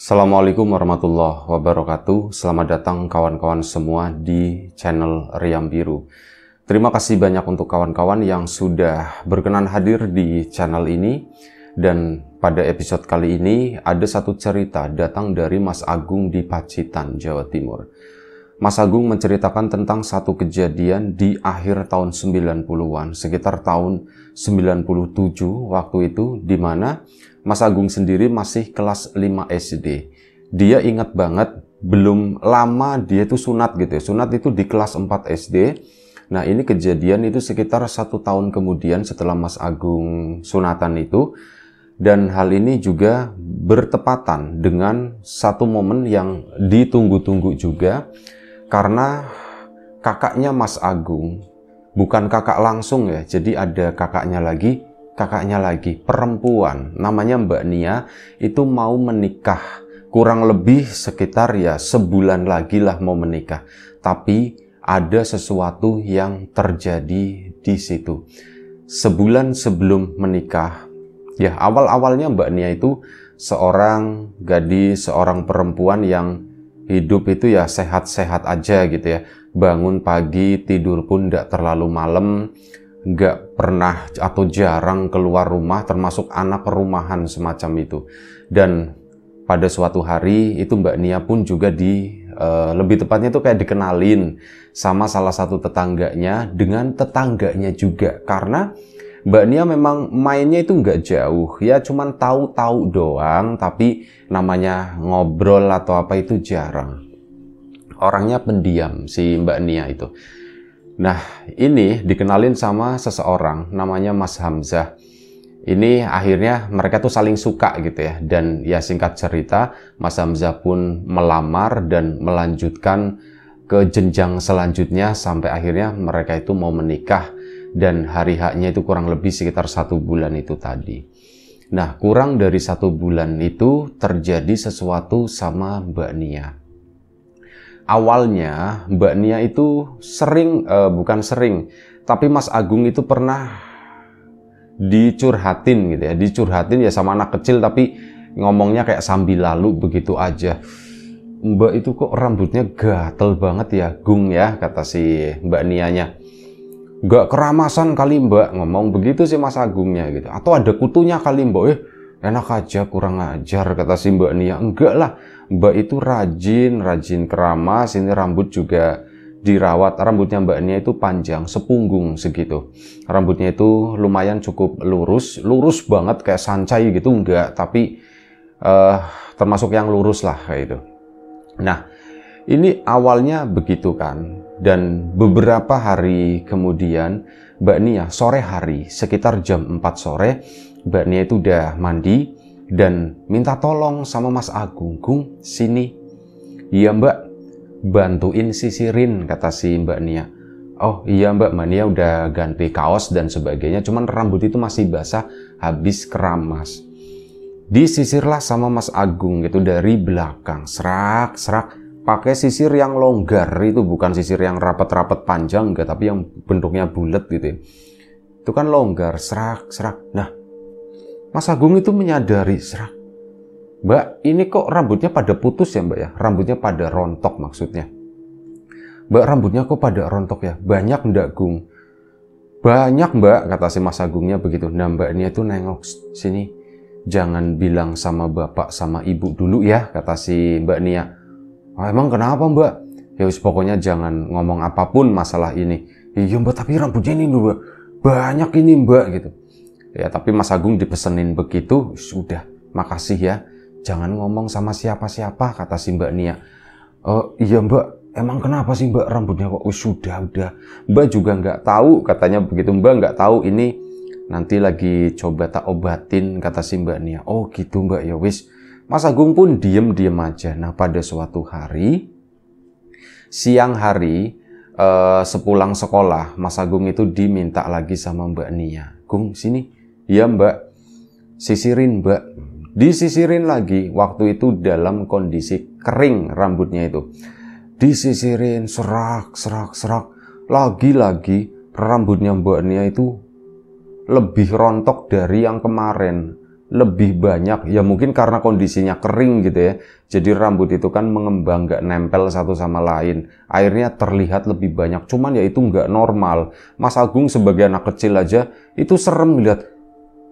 Assalamualaikum warahmatullahi wabarakatuh. Selamat datang kawan-kawan semua di channel Riam Biru. Terima kasih banyak untuk kawan-kawan yang sudah berkenan hadir di channel ini. Dan pada episode kali ini ada satu cerita datang dari Mas Agung di Pacitan, Jawa Timur. Mas Agung menceritakan tentang satu kejadian di akhir tahun 90-an, sekitar tahun 97 waktu itu, di mana Mas Agung sendiri masih kelas 5 SD. Dia ingat banget, belum lama dia itu sunat gitu ya. Sunat itu di kelas 4 SD. Nah, ini kejadian itu sekitar 1 tahun kemudian setelah Mas Agung sunatan itu. Dan hal ini juga bertepatan dengan satu momen yang ditunggu-tunggu juga. Karena kakaknya Mas Agung, bukan kakak langsung ya, jadi ada kakaknya lagi perempuan, namanya Mbak Nia, itu mau menikah. Kurang lebih sekitar ya sebulan lagi lah mau menikah. Tapi ada sesuatu yang terjadi di situ. Sebulan sebelum menikah, ya awal-awalnya Mbak Nia itu seorang gadis, seorang perempuan yang hidup itu ya sehat-sehat aja gitu ya. Bangun pagi, tidur pun tidak terlalu malam, nggak pernah atau jarang keluar rumah, termasuk anak rumahan semacam itu. Dan pada suatu hari itu Mbak Nia pun juga lebih tepatnya itu kayak dikenalin sama salah satu tetangganya dengan tetangganya juga. Karena Mbak Nia memang mainnya itu nggak jauh, ya cuman tahu-tahu doang, tapi namanya ngobrol atau apa itu jarang. Orangnya pendiam si Mbak Nia itu. Nah, ini dikenalin sama seseorang namanya Mas Hamzah. Ini akhirnya mereka tuh saling suka gitu ya. Dan ya singkat cerita, Mas Hamzah pun melamar dan melanjutkan ke jenjang selanjutnya sampai akhirnya mereka itu mau menikah. Dan hari haknya itu kurang lebih sekitar 1 bulan itu tadi. Nah, kurang dari 1 bulan itu terjadi sesuatu sama Mbak Nia. Awalnya Mbak Nia itu bukan sering, tapi Mas Agung itu pernah dicurhatin gitu ya. Dicurhatin ya sama anak kecil, tapi ngomongnya kayak sambil lalu begitu aja. Mbak itu kok rambutnya gatel banget ya, Gung ya, kata si Mbak Nianya. Gak keramasan kali Mbak, ngomong begitu sih Mas Agungnya gitu. Atau ada kutunya kali Mbak, enak aja, kurang ajar, kata si Mbak Nia. Enggak lah, Mbak itu rajin keramas, ini rambut juga dirawat. Rambutnya Mbak Nia itu panjang, sepunggung segitu. Rambutnya itu lumayan cukup lurus banget kayak sancai gitu, enggak. Tapi termasuk yang lurus lah kayak itu. Nah, ini awalnya begitu kan. Dan beberapa hari kemudian Mbak Nia sore hari sekitar jam 4 sore Mbak Nia itu udah mandi dan minta tolong sama Mas Agung. Gung, sini. Iya Mbak, bantuin sisirin, kata si Mbak Nia. Oh iya Mbak Nia udah ganti kaos dan sebagainya, cuman rambut itu masih basah habis keramas. Disisirlah sama Mas Agung gitu dari belakang, serak. Pakai sisir yang longgar, itu bukan sisir yang rapat-rapat panjang enggak, tapi yang bentuknya bulat gitu. Itu kan longgar, serak. Nah, Mas Agung itu menyadari, serak. Mbak, ini kok rambutnya pada putus ya Mbak ya? Rambutnya pada rontok maksudnya. Mbak, rambutnya kok pada rontok ya? Banyak enggak Gung? Banyak Mbak, kata si Mas Agungnya begitu. Nah, Mbak Nia itu nengok, sini. Jangan bilang sama bapak sama ibu dulu ya, kata si Mbak Nia. Oh, emang kenapa Mbak? Ya wis pokoknya jangan ngomong apapun masalah ini. Iya Mbak, tapi rambutnya ini Mbak, banyak ini Mbak gitu. Ya tapi Mas Agung dipesenin begitu, sudah, makasih ya. Jangan ngomong sama siapa-siapa, kata si Mbak Nia. Oh iya Mbak, emang kenapa sih Mbak rambutnya kok? Oh, sudah. Mbak juga nggak tahu, katanya begitu. Mbak nggak tahu, ini nanti lagi coba tak obatin, kata si Mbak Nia. Oh gitu Mbak, ya wis. Mas Agung pun diem aja. Nah, pada suatu hari, siang hari, sepulang sekolah, Mas Agung itu diminta lagi sama Mbak Nia. Gung, sini. Iya Mbak, sisirin Mbak. Disisirin lagi, waktu itu dalam kondisi kering rambutnya itu. Disisirin, serak. Lagi-lagi rambutnya Mbak Nia itu lebih rontok dari yang kemarin. lebih banyak. Ya mungkin karena kondisinya kering gitu ya. Jadi rambut itu kan mengembang, nggak nempel satu sama lain. Airnya terlihat lebih banyak. Cuman ya itu nggak normal. Mas Agung sebagai anak kecil aja itu serem lihat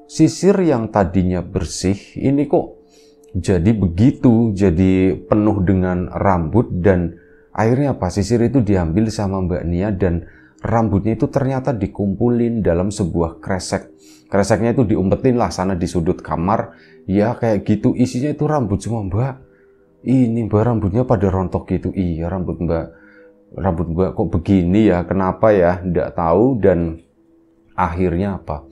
sisir yang tadinya bersih ini kok jadi begitu, jadi penuh dengan rambut. Dan akhirnya apa? Sisir itu diambil sama Mbak Nia dan rambutnya itu ternyata dikumpulin dalam sebuah kresek. Kreseknya itu diumpetin lah sana di sudut kamar. Ya kayak gitu, isinya itu rambut semua. Mbak, ini Mbak rambutnya pada rontok gitu. Iya rambut Mbak kok begini ya, kenapa ya? Nggak tahu. Dan akhirnya apa?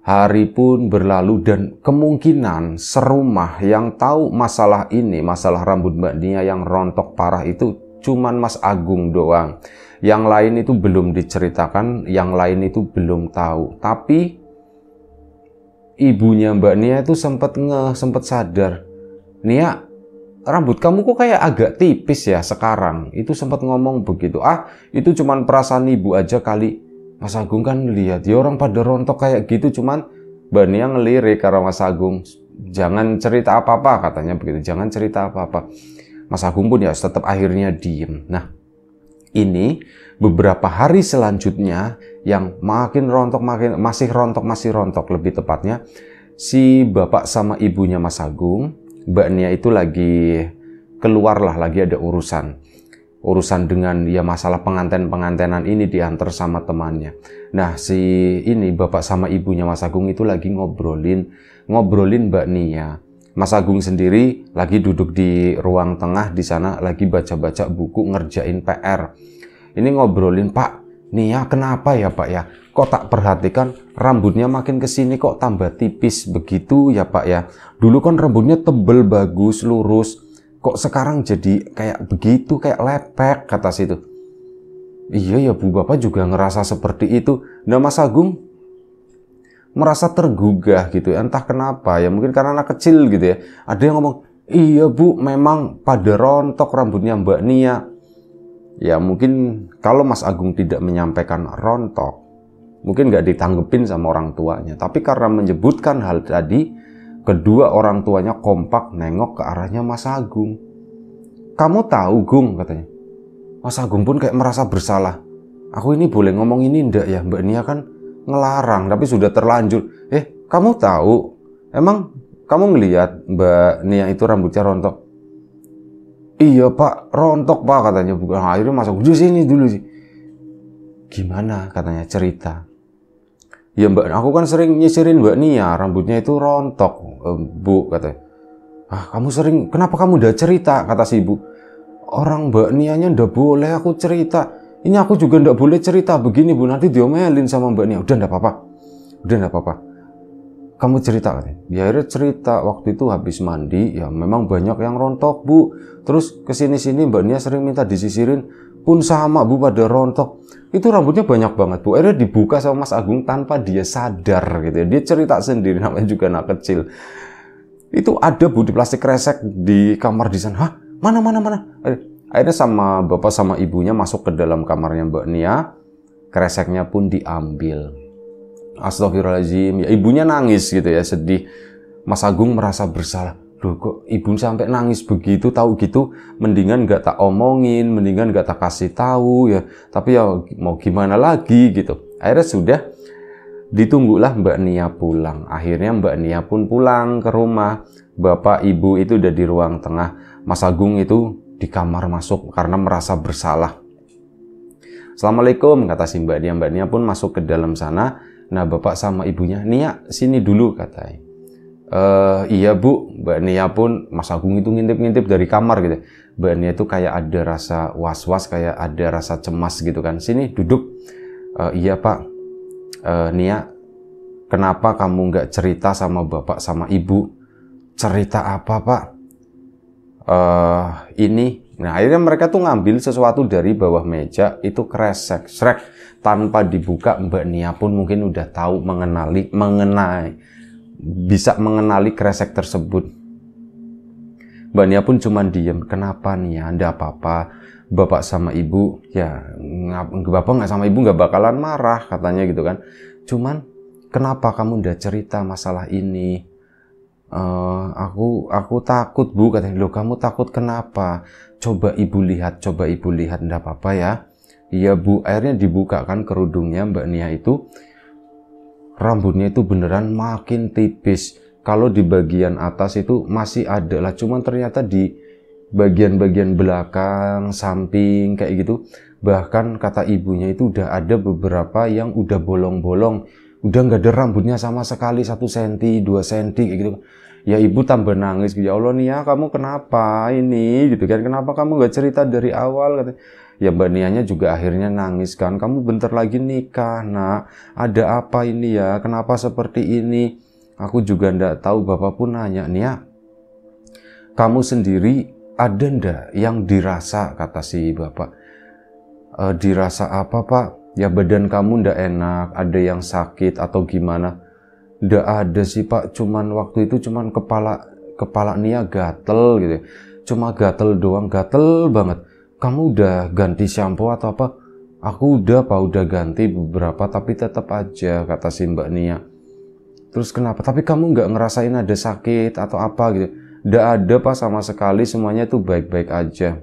Hari pun berlalu dan kemungkinan serumah yang tahu masalah ini, masalah rambut Mbak Nia yang rontok parah itu cuman Mas Agung doang. Yang lain itu belum diceritakan, yang lain itu belum tahu. Tapi ibunya Mbak Nia itu sempat sadar. Nia, rambut kamu kok kayak agak tipis ya sekarang. Itu sempat ngomong begitu. Ah, itu cuman perasaan ibu aja kali. Mas Agung kan lihat, ya orang pada rontok kayak gitu, cuman Mbak Nia ngelirik karena Mas Agung. Jangan cerita apa-apa katanya begitu, jangan cerita apa-apa. Mas Agung pun ya tetap akhirnya diem. Nah, ini beberapa hari selanjutnya yang makin rontok, masih rontok lebih tepatnya. Si bapak sama ibunya Mas Agung, Mbak Nia itu lagi keluar lah, lagi ada urusan dengan ya masalah pengantenan ini diantar sama temannya. Nah, si ini bapak sama ibunya Mas Agung itu lagi ngobrolin Mbak Nia. Mas Agung sendiri lagi duduk di ruang tengah di sana lagi baca-baca buku, ngerjain PR. Ini ngobrolin, "Pak, Nia kenapa ya, Pak ya? Kok tak perhatikan rambutnya makin kesini kok tambah tipis begitu ya, Pak ya? Dulu kan rambutnya tebel, bagus, lurus. Kok sekarang jadi kayak begitu, kayak lepek," kata situ. "Iya ya Bu, Bapak juga ngerasa seperti itu." Nah, Mas Agung merasa tergugah gitu ya, entah kenapa ya, mungkin karena anak kecil gitu ya. Ada yang ngomong, "Iya Bu, memang pada rontok rambutnya Mbak Nia." Ya mungkin kalau Mas Agung tidak menyampaikan rontok, mungkin nggak ditanggepin sama orang tuanya. Tapi karena menyebutkan hal tadi, kedua orang tuanya kompak nengok ke arahnya Mas Agung. "Kamu tahu, Gung?" katanya. Mas Agung pun kayak merasa bersalah. "Aku ini boleh ngomong ini ndak ya? Mbak Nia kan ngelarang, tapi sudah terlanjur." "Kamu tahu? Emang kamu ngelihat Mbak Nia itu rambutnya rontok?" "Iya Pak, rontok Pak," katanya. Akhirnya Mas Agung, "Sini dulu sih." "Gimana?" katanya, "cerita." "Ya Mbak, aku kan sering nyisirin Mbak Nia, rambutnya itu rontok, Bu," katanya. "Ah, kamu sering, kenapa kamu udah cerita?" kata si ibu. "Orang Mbak Nianya ndak boleh aku cerita. Ini aku juga ndak boleh cerita begini Bu, nanti diomelin sama Mbak Nia." Udah ndak apa-apa. "Kamu cerita," katanya. Ya akhirnya cerita, waktu itu habis mandi, ya memang banyak yang rontok Bu. Terus kesini-sini Mbak Nia sering minta disisirin, pun sama Bu, pada rontok. Itu rambutnya banyak banget Bu. Akhirnya dibuka sama Mas Agung tanpa dia sadar gitu ya. Dia cerita sendiri, namanya juga anak kecil. "Itu ada Bu di plastik kresek di kamar di sana." "Hah? Mana?" Akhirnya sama bapak sama ibunya masuk ke dalam kamarnya Mbak Nia. Kreseknya pun diambil. Astagfirullahaladzim. Ya ibunya nangis gitu ya, sedih. Mas Agung merasa bersalah. Loh kok ibu sampai nangis begitu, tahu gitu mendingan gak tak omongin, mendingan gak tak kasih tahu ya. Tapi ya mau gimana lagi gitu. Akhirnya sudah ditunggulah Mbak Nia pulang. Akhirnya Mbak Nia pun pulang ke rumah. Bapak ibu itu udah di ruang tengah. Mas Agung itu di kamar masuk karena merasa bersalah. "Assalamualaikum," kata si Mbak Nia. Mbak Nia pun masuk ke dalam sana. Nah, bapak sama ibunya, "Nia, sini dulu," katanya. "Iya Bu." Mbak Nia pun, Mas Agung itu ngintip-ngintip dari kamar gitu. Mbak Nia itu kayak ada rasa was-was, kayak ada rasa cemas gitu kan. "Sini duduk." "Iya Pak." "Nia, kenapa kamu nggak cerita sama bapak sama ibu?" "Cerita apa Pak?" Ini." Nah akhirnya mereka tuh ngambil sesuatu dari bawah meja, itu kresek, srek. Tanpa dibuka Mbak Nia pun mungkin udah tahu bisa mengenali kresek tersebut. Mbak Nia pun cuman diem. "Kenapa Nia? Ndak apa-apa. Bapak sama ibu, ya bapak nggak sama ibu nggak bakalan marah," katanya gitu kan. "Cuman kenapa kamu ndak cerita masalah ini?" Aku takut Bu, katanya. Loh, kamu takut kenapa? Coba ibu lihat, enggak apa-apa ya. Iya Bu, akhirnya dibuka kan kerudungnya Mbak Nia itu. Rambutnya itu beneran makin tipis. Kalau di bagian atas itu masih ada lah, cuman ternyata di bagian-bagian belakang, samping kayak gitu. Bahkan kata ibunya itu udah ada beberapa yang udah bolong-bolong. Udah nggak ada rambutnya sama sekali, 1 cm, 2 cm kayak gitu. Ya ibu tambah nangis, ya Allah Nia, kamu kenapa ini gitu kan, kenapa kamu nggak cerita dari awal, katanya. Ya Mbak Nianya juga akhirnya nangis kan, kamu bentar lagi nikah nak, ada apa ini ya, kenapa seperti ini. Aku juga ndak tahu, bapak pun nanya, Nia kamu sendiri ada ndak yang dirasa, kata si bapak. Dirasa apa Pak? Ya badan kamu ndak enak, ada yang sakit atau gimana? Nggak ada sih Pak, cuman waktu itu cuman kepala Nia gatel gitu. Cuma gatel doang, gatel banget. Kamu udah ganti shampoo atau apa? Aku udah Pak, udah ganti beberapa, tapi tetap aja, kata si Mbak Nia. Terus kenapa? Tapi kamu nggak ngerasain ada sakit atau apa gitu? Nggak ada Pak sama sekali, semuanya tuh baik-baik aja.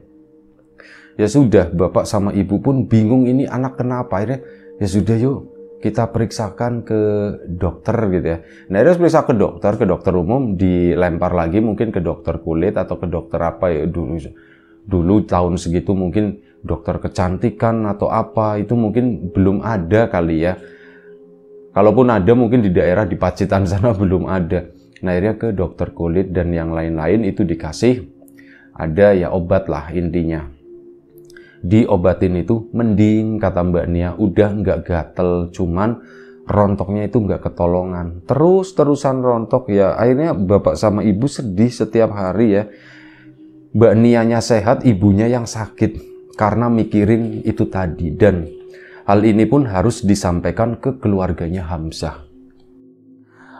Ya sudah, bapak sama ibu pun bingung ini anak kenapa. Akhirnya ya sudah yuk kita periksakan ke dokter gitu ya. Nah akhirnya periksa ke dokter umum, dilempar lagi mungkin ke dokter kulit atau ke dokter apa ya dulu tahun segitu mungkin dokter kecantikan atau apa, itu mungkin belum ada kali ya. Kalaupun ada mungkin di daerah di Pacitan sana belum ada. Nah akhirnya ke dokter kulit dan yang lain-lain itu dikasih ada ya obat lah intinya. Diobatin itu mending, kata Mbak Nia, udah nggak gatel, cuman rontoknya itu nggak ketolongan, terus-terusan rontok ya. Akhirnya bapak sama ibu sedih setiap hari ya. Mbak Nianya sehat, ibunya yang sakit karena mikirin itu tadi. Dan hal ini pun harus disampaikan ke keluarganya Hamzah.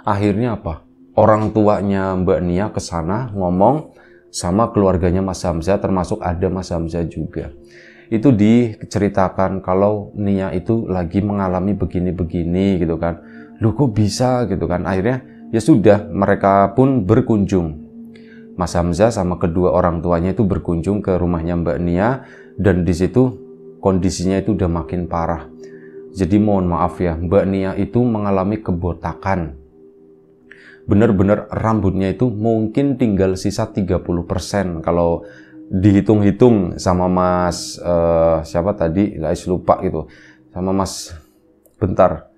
Akhirnya apa? Orang tuanya Mbak Nia ke sana ngomong sama keluarganya Mas Hamzah, termasuk ada Mas Hamzah juga. Itu diceritakan kalau Nia itu lagi mengalami begini-begini gitu kan. Loh kok bisa gitu kan. Akhirnya ya sudah, mereka pun berkunjung. Mas Hamzah sama kedua orang tuanya itu berkunjung ke rumahnya Mbak Nia, dan di situ kondisinya itu udah makin parah. Jadi mohon maaf ya, Mbak Nia itu mengalami kebotakan. Bener-bener rambutnya itu mungkin tinggal sisa 30% kalau dihitung-hitung sama Mas siapa tadi, guys lupa gitu, sama Mas bentar,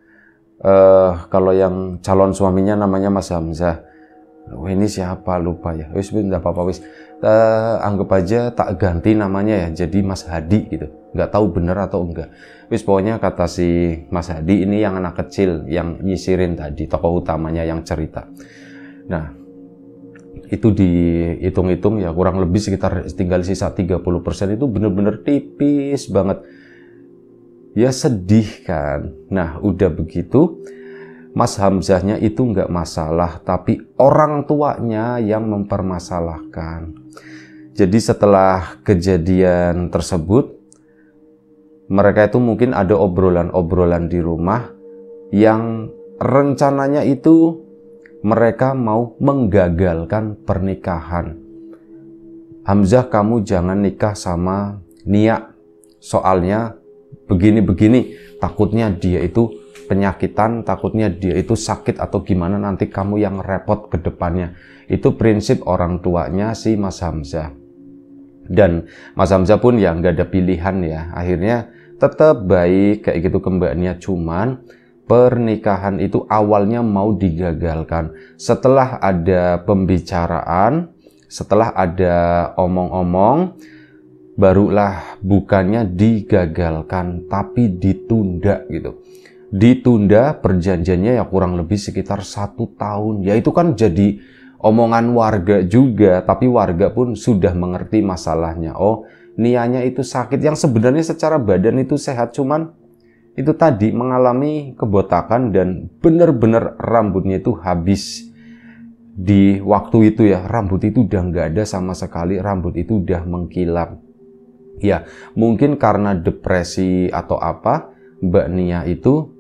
kalau yang calon suaminya namanya Mas Hamzah. Ini siapa lupa ya, wis enggak apa-apa, wis anggap aja tak ganti namanya ya jadi Mas Hadi gitu, nggak tahu bener atau enggak. Wis pokoknya kata si Mas Hadi ini yang anak kecil yang nyisirin tadi, tokoh utamanya yang cerita. Nah itu dihitung-hitung ya kurang lebih sekitar tinggal sisa 30%, itu bener-bener tipis banget. Ya sedih kan. Nah udah begitu, Mas Hamzahnya itu nggak masalah, tapi orang tuanya yang mempermasalahkan. Jadi setelah kejadian tersebut, mereka itu mungkin ada obrolan-obrolan di rumah yang rencananya itu mereka mau menggagalkan pernikahan. Hamzah, kamu jangan nikah sama Nia, soalnya begini-begini, takutnya dia itu penyakitan, takutnya dia itu sakit atau gimana, nanti kamu yang repot ke depannya. Itu prinsip orang tuanya si Mas Hamzah. Dan Mas Hamzah pun ya nggak ada pilihan ya, akhirnya tetap baik kayak gitu ke Mbak Nia. Cuman pernikahan itu awalnya mau digagalkan. Setelah ada pembicaraan, setelah ada omong-omong, barulah bukannya digagalkan, tapi ditunda gitu. Ditunda perjanjiannya ya kurang lebih sekitar 1 tahun. Ya itu kan jadi omongan warga juga, tapi warga pun sudah mengerti masalahnya. Oh, Nianya itu sakit, yang sebenarnya secara badan itu sehat, cuman itu tadi mengalami kebotakan dan benar-benar rambutnya itu habis. Di waktu itu ya, rambut itu udah nggak ada sama sekali, rambut itu udah mengkilap. Ya, mungkin karena depresi atau apa, Mbak Nia itu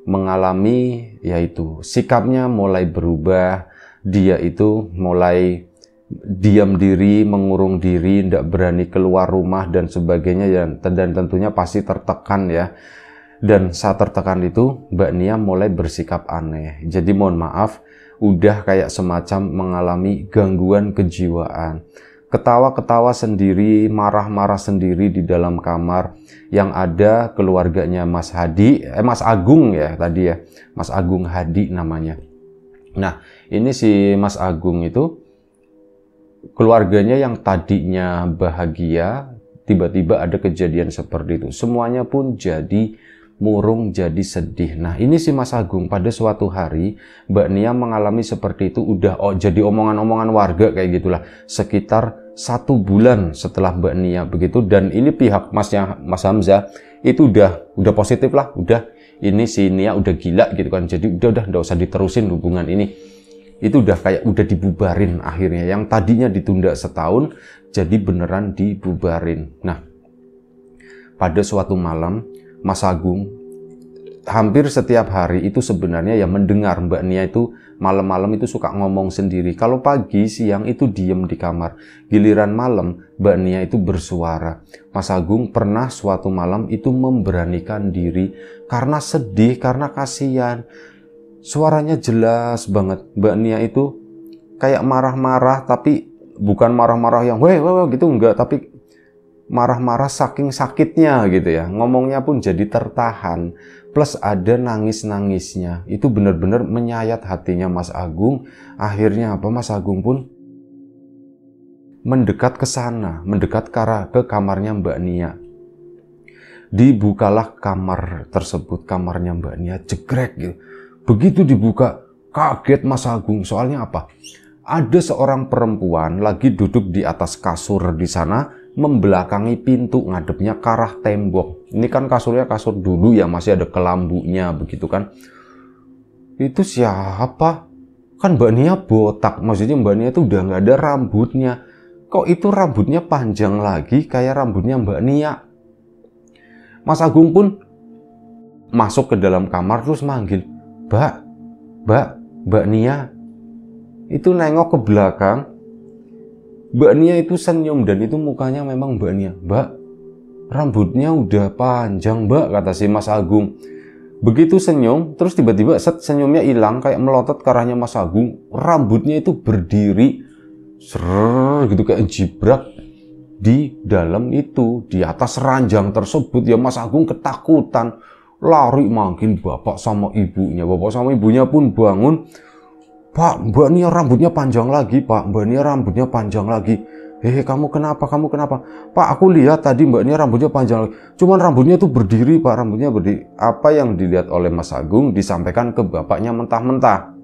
mengalami yaitu sikapnya mulai berubah, dia itu mulai diam diri, mengurung diri, tidak berani keluar rumah dan sebagainya, dan tentunya pasti tertekan ya. Dan saat tertekan itu Mbak Nia mulai bersikap aneh. Jadi mohon maaf, udah kayak semacam mengalami gangguan kejiwaan. Ketawa-ketawa sendiri, marah-marah sendiri di dalam kamar. Yang ada keluarganya Mas Agung ya tadi ya, Mas Agung Hadi namanya. Nah, ini si Mas Agung itu keluarganya yang tadinya bahagia, tiba-tiba ada kejadian seperti itu. Semuanya pun jadi murung, jadi sedih. Nah, ini si Mas Agung pada suatu hari Mbak Nia mengalami seperti itu, udah jadi omongan-omongan warga kayak gitulah. Sekitar 1 bulan setelah Mbak Nia begitu, dan ini pihak Mas Hamzah itu udah positif lah, udah ini si Nia udah gila gitu kan. Jadi udah nggak usah diterusin hubungan ini. Itu udah dibubarin akhirnya. Yang tadinya ditunda setahun jadi beneran dibubarin. Nah, pada suatu malam Mas Agung hampir setiap hari itu sebenarnya ya mendengar Mbak Nia itu malam-malam itu suka ngomong sendiri. Kalau pagi, siang itu diem di kamar. Giliran malam, Mbak Nia itu bersuara. Mas Agung pernah suatu malam itu memberanikan diri karena sedih, karena kasihan. Suaranya jelas banget. Mbak Nia itu kayak marah-marah, tapi bukan marah-marah yang weh gitu, enggak. Tapi marah-marah saking sakitnya gitu ya. Ngomongnya pun jadi tertahan. Plus ada nangis-nangisnya. Itu benar-benar menyayat hatinya Mas Agung. Akhirnya apa? Mas Agung pun mendekat ke sana, mendekat ke kamarnya Mbak Nia. Dibukalah kamar tersebut, kamarnya Mbak Nia, jegrek gitu. Begitu dibuka, kaget Mas Agung. Soalnya apa? Ada seorang perempuan lagi duduk di atas kasur di sana, membelakangi pintu, ngadepnya ke arah tembok. Ini kan kasurnya kasur dulu ya, masih ada kelambunya begitu kan. Itu siapa? Kan Mbak Nia botak, maksudnya Mbak Nia itu udah nggak ada rambutnya. Kok itu rambutnya panjang lagi kayak rambutnya Mbak Nia? Mas Agung pun masuk ke dalam kamar terus manggil, Mbak Nia. Itu nengok ke belakang, Mbak Nia itu senyum, dan itu mukanya memang Mbak Nia. Mbak, rambutnya udah panjang Mbak, kata si Mas Agung. Begitu senyum, terus tiba-tiba senyumnya hilang, kayak melotot ke arahnya Mas Agung. Rambutnya itu berdiri, gitu kayak jibrak di dalam itu, di atas ranjang tersebut. Ya Mas Agung ketakutan, lari manggil bapak sama ibunya. Bapak sama ibunya pun bangun. Pak, Mbak Nia rambutnya panjang lagi, Pak. Mbak Nia rambutnya panjang lagi. Kamu kenapa? Pak, aku lihat tadi Mbak Nia rambutnya panjang lagi. Cuman rambutnya itu berdiri, Pak. Rambutnya berdiri. Apa yang dilihat oleh Mas Agung disampaikan ke bapaknya mentah-mentah.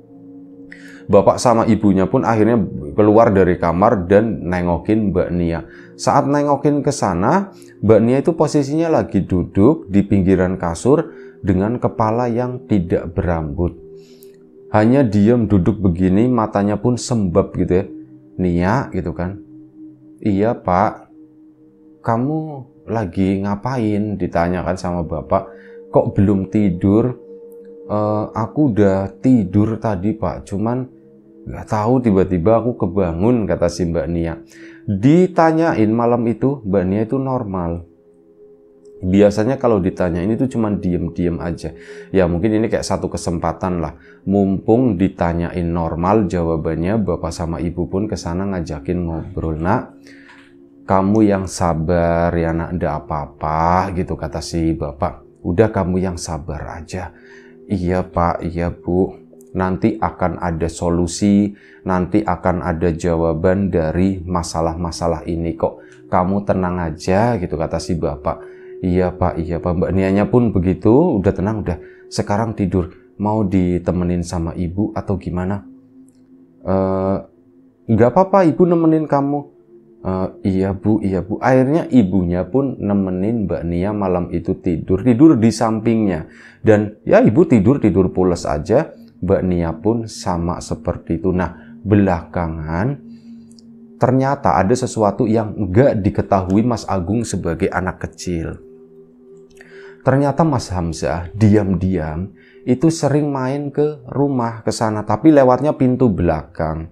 Bapak sama ibunya pun akhirnya keluar dari kamar dan nengokin Mbak Nia. Saat nengokin ke sana, Mbak Nia itu posisinya lagi duduk di pinggiran kasur dengan kepala yang tidak berambut. Hanya diam duduk begini, matanya pun sembab gitu ya. Nia gitu kan. Iya Pak, kamu lagi ngapain? Ditanyakan sama bapak. Kok belum tidur? Aku udah tidur tadi Pak, cuman nggak tahu tiba-tiba aku kebangun, kata si Mbak Nia. Ditanyain malam itu, Mbak Nia itu normal. Biasanya kalau ditanya ini tuh cuman diem-diem aja. Ya mungkin ini kayak satu kesempatan lah. Mumpung ditanyain normal jawabannya, bapak sama ibu pun kesana ngajakin ngobrol. Nak, kamu yang sabar ya nak, ndak apa-apa gitu, kata si bapak. Udah kamu yang sabar aja. Iya Pak, iya Bu. Nanti akan ada solusi, nanti akan ada jawaban dari masalah-masalah ini kok. Kamu tenang aja gitu, kata si bapak. Iya Pak, Mbak Nianya pun begitu, udah tenang, udah sekarang tidur. Mau ditemenin sama ibu atau gimana? Nggak apa-apa, ibu nemenin kamu. Iya Bu. Akhirnya ibunya pun nemenin Mbak Nia malam itu tidur di sampingnya. Dan ya ibu tidur pules aja, Mbak Nia pun sama seperti itu. Nah, belakangan ternyata ada sesuatu yang nggak diketahui Mas Agung sebagai anak kecil. Ternyata Mas Hamzah diam-diam itu sering main ke rumah ke sana, tapi lewatnya pintu belakang.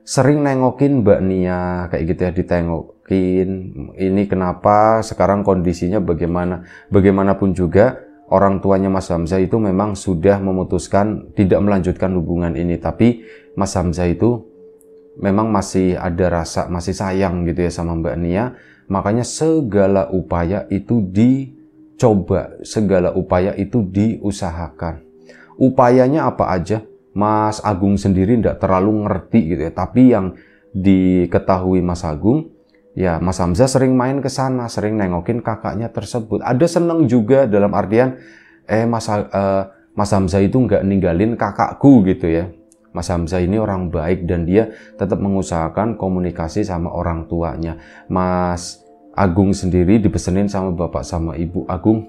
Sering nengokin Mbak Nia kayak gitu ya, ditengokin. Ini kenapa, sekarang kondisinya bagaimana? Bagaimanapun juga orang tuanya Mas Hamzah itu memang sudah memutuskan tidak melanjutkan hubungan ini, tapi Mas Hamzah itu memang masih ada rasa, masih sayang gitu ya sama Mbak Nia. Makanya segala upaya itu dicoba, segala upaya itu diusahakan. Upayanya apa aja? Mas Agung sendiri tidak terlalu ngerti gitu ya, tapi yang diketahui Mas Agung, ya Mas Hamzah sering main ke sana, sering nengokin kakaknya tersebut. Ada seneng juga dalam artian, Mas Hamzah itu nggak ninggalin kakakku gitu ya. Mas Hamzah ini orang baik dan dia tetap mengusahakan komunikasi sama orang tuanya. Mas Agung sendiri dipesenin sama bapak sama ibu, Agung,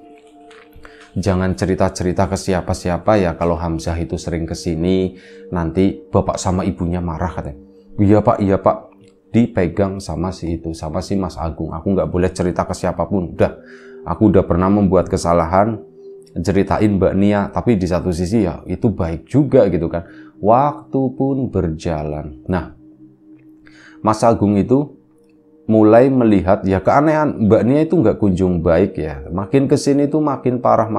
jangan cerita-cerita ke siapa-siapa ya kalau Hamzah itu sering kesini, nanti bapak sama ibunya marah katanya. Iya pak, dipegang sama si itu, sama si Mas Agung. Aku nggak boleh cerita ke siapapun. Aku udah pernah membuat kesalahan, ceritain Mbak Nia, tapi di satu sisi ya itu baik juga gitu kan. Waktu pun berjalan. Nah, Mas Agung itu mulai melihat ya keanehan Mbak Nia itu nggak kunjung baik ya. Makin kesini tuh makin parah,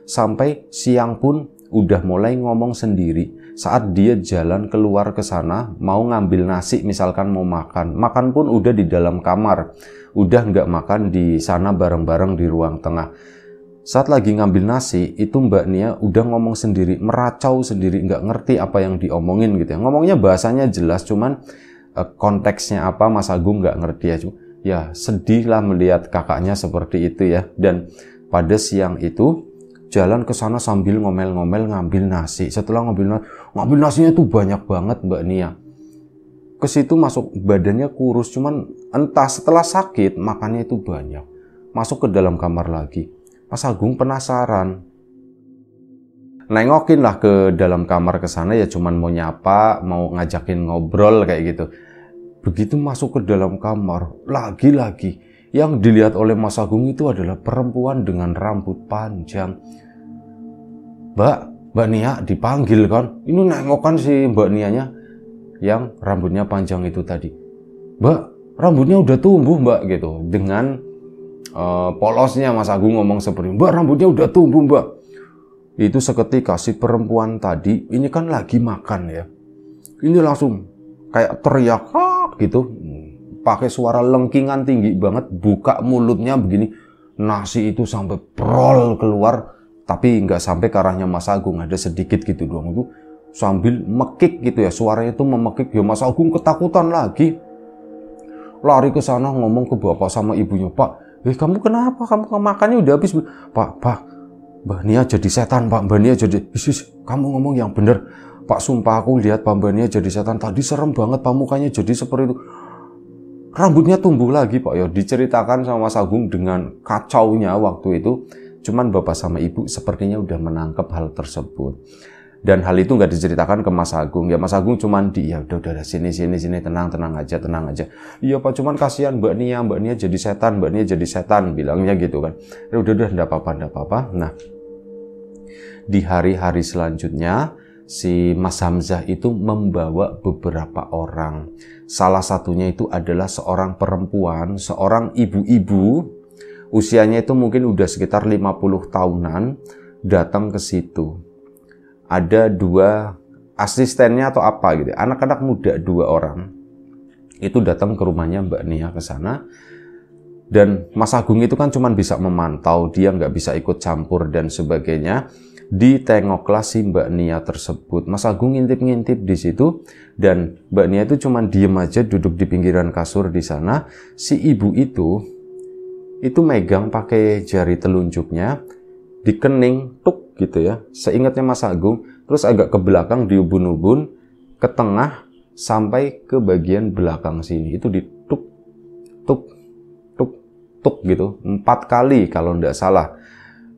sampai siang pun udah mulai ngomong sendiri. Saat dia jalan keluar ke sana mau ngambil nasi, misalkan mau makan pun udah di dalam kamar, udah nggak makan di sana bareng-bareng di ruang tengah. Saat lagi ngambil nasi itu Mbak Nia udah ngomong sendiri, meracau sendiri, nggak ngerti apa yang diomongin gitu ya. Ngomongnya bahasanya jelas, cuman konteksnya apa Mas Agung nggak ngerti ya. Ya sedih lah melihat kakaknya seperti itu ya. Dan pada siang itu jalan ke sana sambil ngomel-ngomel ngambil nasi. Setelah ngambil nasinya tuh banyak banget Mbak Nia. Ke situ masuk badannya kurus, cuman entah setelah sakit makannya itu banyak. Masuk ke dalam kamar lagi. Mas Agung penasaran. Nengokin lah ke dalam kamar ke sana ya, cuman mau nyapa, mau ngajakin ngobrol kayak gitu. Begitu masuk ke dalam kamar, lagi-lagi yang dilihat oleh Mas Agung itu adalah perempuan dengan rambut panjang. Mbak Nia dipanggil kan. Ini nengokan si Mbak Nianya yang rambutnya panjang itu tadi. Mbak, rambutnya udah tumbuh Mbak gitu. Dengan polosnya Mas Agung ngomong seperti, Mbak rambutnya udah tumbuh Mbak. Itu seketika si perempuan tadi, ini kan lagi makan ya. Ini langsung kayak teriak gitu. Pakai suara lengkingan tinggi banget, buka mulutnya begini. Nasi itu sampai prol keluar, tapi nggak sampai ke arahnya Mas Agung, ada sedikit gitu doang. Itu sambil mekik gitu ya, suaranya itu memekik. Ya Mas Agung ketakutan lagi. Lari ke sana ngomong ke bapak sama ibunya, Pak, kamu kenapa? Kamu makannya udah habis. Pak, Mbak Nia jadi setan, Pak. Mbak Nia jadi... Kamu ngomong yang bener. Pak, sumpah aku lihat Pak Mbak Nia jadi setan. Tadi serem banget Pak, mukanya jadi seperti itu. Rambutnya tumbuh lagi Pak. Ya, diceritakan sama Mas Agung dengan kacaunya waktu itu. Cuman bapak sama ibu sepertinya udah menangkap hal tersebut. Dan hal itu nggak diceritakan ke Mas Agung. Ya Mas Agung cuman ya udah sini tenang aja. Iya Pak, cuman kasihan Mbak Nia jadi setan, bilangnya gitu kan. Ya udah enggak apa-apa. Nah, di hari-hari selanjutnya si Mas Hamzah itu membawa beberapa orang. Salah satunya itu adalah seorang perempuan, seorang ibu-ibu, usianya itu mungkin udah sekitar 50 tahunan, datang ke situ. Ada 2 asistennya atau apa gitu, anak-anak muda 2 orang itu datang ke rumahnya Mbak Nia ke sana. Dan Mas Agung itu kan cuma bisa memantau, dia nggak bisa ikut campur dan sebagainya. Ditengoklah si Mbak Nia tersebut. Mas Agung ngintip-ngintip di situ dan Mbak Nia itu cuma diem aja duduk di pinggiran kasur di sana. Si ibu itu megang pakai jari telunjuknya di kening, tuk gitu ya. Seingatnya Mas Agung, terus agak ke belakang diubun-ubun, ke tengah sampai ke bagian belakang sini. Itu dituk, tuk gitu 4 kali kalau tidak salah.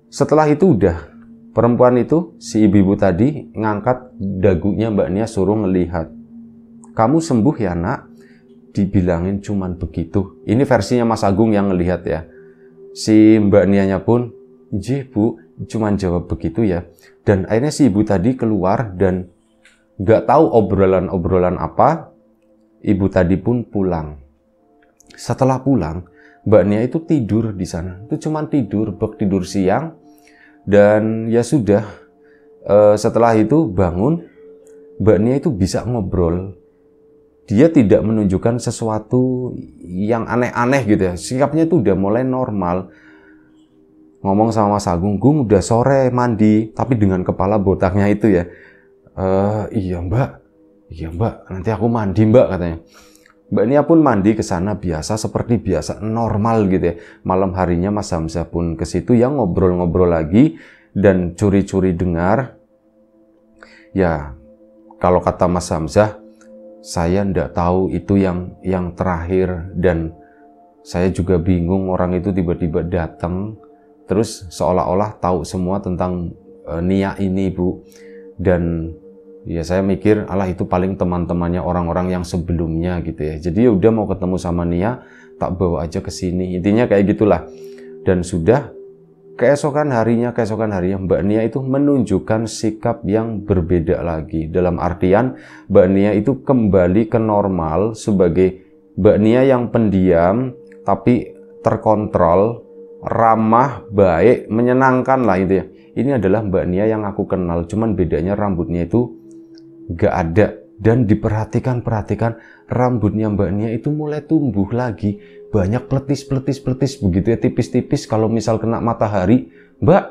Setelah itu udah perempuan itu, si ibu-ibu tadi ngangkat dagunya Mbak Nia suruh ngelihat. Kamu sembuh ya nak? Dibilangin cuman begitu. Ini versinya Mas Agung yang ngelihat ya. Si Mbak Nianya pun, "Nggih Bu, cuman jawab begitu ya. Dan akhirnya si ibu tadi keluar dan nggak tahu obrolan-obrolan apa. Ibu tadi pun pulang. Setelah pulang, Mbak Nia itu tidur di sana. Itu cuman tidur siang. Dan ya sudah, setelah itu bangun, Mbak Nia itu bisa ngobrol. Dia tidak menunjukkan sesuatu yang aneh-aneh gitu ya. Sikapnya itu udah mulai normal. Ngomong sama Mas Agung, "Gung udah sore mandi," tapi dengan kepala botaknya itu ya. Iya mbak, nanti aku mandi mbak, katanya. Mbak Nia pun mandi ke sana biasa, seperti biasa, normal gitu ya. Malam harinya Mas Hamzah pun ke situ yang ngobrol-ngobrol lagi dan curi-curi dengar. Ya, kalau kata Mas Hamzah, saya ndak tahu itu yang terakhir, dan saya juga bingung orang itu tiba-tiba datang terus seolah-olah tahu semua tentang Nia ini, Bu. Dan ya saya mikir, alah itu paling teman-temannya orang-orang yang sebelumnya gitu ya. Jadi ya udah mau ketemu sama Nia, tak bawa aja ke sini. Intinya kayak gitulah. Dan sudah keesokan harinya Mbak Nia itu menunjukkan sikap yang berbeda lagi. Dalam artian Mbak Nia itu kembali ke normal sebagai Mbak Nia yang pendiam tapi terkontrol, ramah, baik, menyenangkan lah itu ya. Ini adalah Mbak Nia yang aku kenal, cuman bedanya rambutnya itu gak ada. Dan diperhatikan rambutnya Mbak Nia itu mulai tumbuh lagi. Banyak pletis begitu ya, tipis-tipis. Kalau misal kena matahari, Mbak,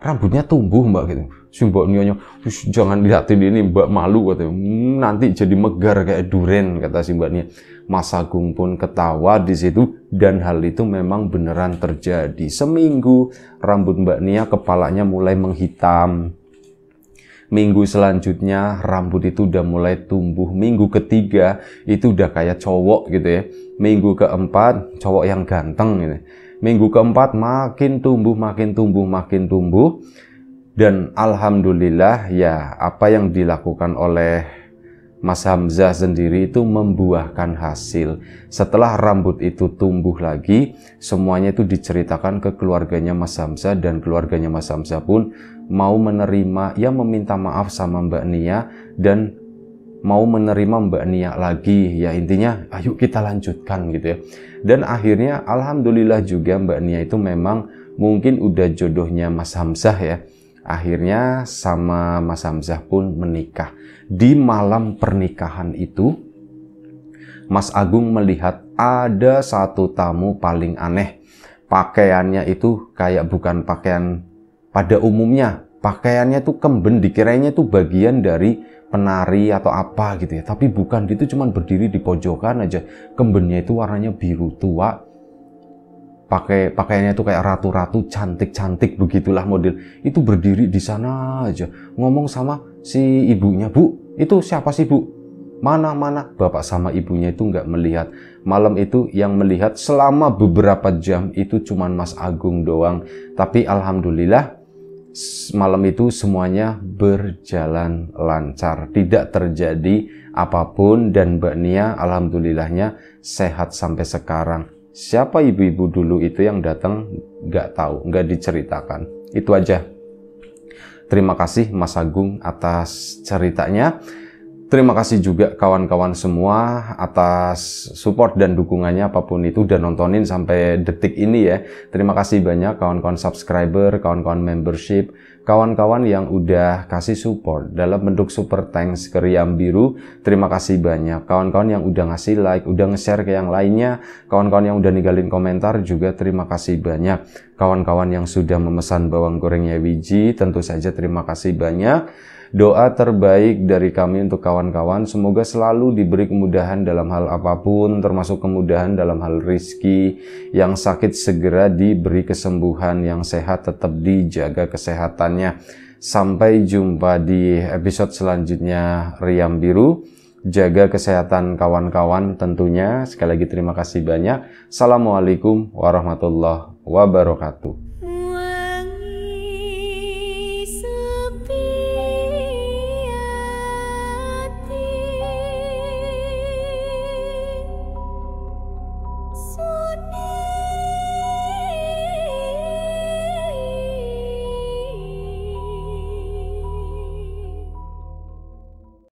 rambutnya tumbuh Mbak gitu. Si Mbak Nianya, jangan lihatin ini Mbak, malu katanya. Nanti jadi megar kayak duren, kata si Mbak Nia. Mas Agung pun ketawa di situ, dan hal itu memang beneran terjadi. Seminggu rambut Mbak Nia kepalanya mulai menghitam. Minggu selanjutnya rambut itu udah mulai tumbuh. Minggu ketiga itu udah kayak cowok gitu ya. Minggu keempat cowok yang ganteng gitu. Minggu keempat makin tumbuh. Dan alhamdulillah ya, apa yang dilakukan oleh Mas Hamzah sendiri itu membuahkan hasil. Setelah rambut itu tumbuh lagi, semuanya itu diceritakan ke keluarganya Mas Hamzah, dan keluarganya Mas Hamzah pun mau menerima, ya meminta maaf sama Mbak Nia dan mau menerima Mbak Nia lagi. Ya intinya ayo kita lanjutkan gitu ya. Dan akhirnya alhamdulillah juga Mbak Nia itu memang mungkin udah jodohnya Mas Hamzah ya. Akhirnya sama Mas Hamzah pun menikah. Di malam pernikahan itu, Mas Agung melihat ada satu tamu paling aneh. Pakaiannya itu kayak bukan pakaian pada umumnya. Pakaiannya tuh kemben, dikiranya itu bagian dari penari atau apa gitu ya. Tapi bukan, itu cuma berdiri di pojokan aja. Kembennya itu warnanya biru tua. Pakaiannya itu kayak ratu-ratu, cantik-cantik begitulah model. Itu berdiri di sana aja, ngomong sama si ibunya, "Bu, itu siapa sih Bu? Mana?" Bapak sama ibunya itu nggak melihat. Malam itu yang melihat selama beberapa jam itu cuman Mas Agung doang. Tapi alhamdulillah malam itu semuanya berjalan lancar, tidak terjadi apapun, dan Mbak Nia alhamdulillahnya sehat sampai sekarang. Siapa ibu-ibu dulu itu yang datang nggak tahu, nggak diceritakan. Itu aja. Terima kasih Mas Agung atas ceritanya. Terima kasih juga kawan-kawan semua atas support dan dukungannya apapun itu, udah nontonin sampai detik ini ya. Terima kasih banyak kawan-kawan subscriber, kawan-kawan membership, kawan-kawan yang udah kasih support dalam bentuk super thanks ke Riam Biru. Terima kasih banyak. Kawan-kawan yang udah ngasih like, udah nge-share ke yang lainnya, kawan-kawan yang udah ninggalin komentar juga terima kasih banyak. Kawan-kawan yang sudah memesan bawang gorengnya Wiji, tentu saja terima kasih banyak. Doa terbaik dari kami untuk kawan-kawan, semoga selalu diberi kemudahan dalam hal apapun, termasuk kemudahan dalam hal rizki. Yang sakit segera diberi kesembuhan, yang sehat tetap dijaga kesehatannya. Sampai jumpa di episode selanjutnya Riam Biru. Jaga kesehatan kawan-kawan tentunya. Sekali lagi terima kasih banyak. Assalamualaikum warahmatullahi wabarakatuh.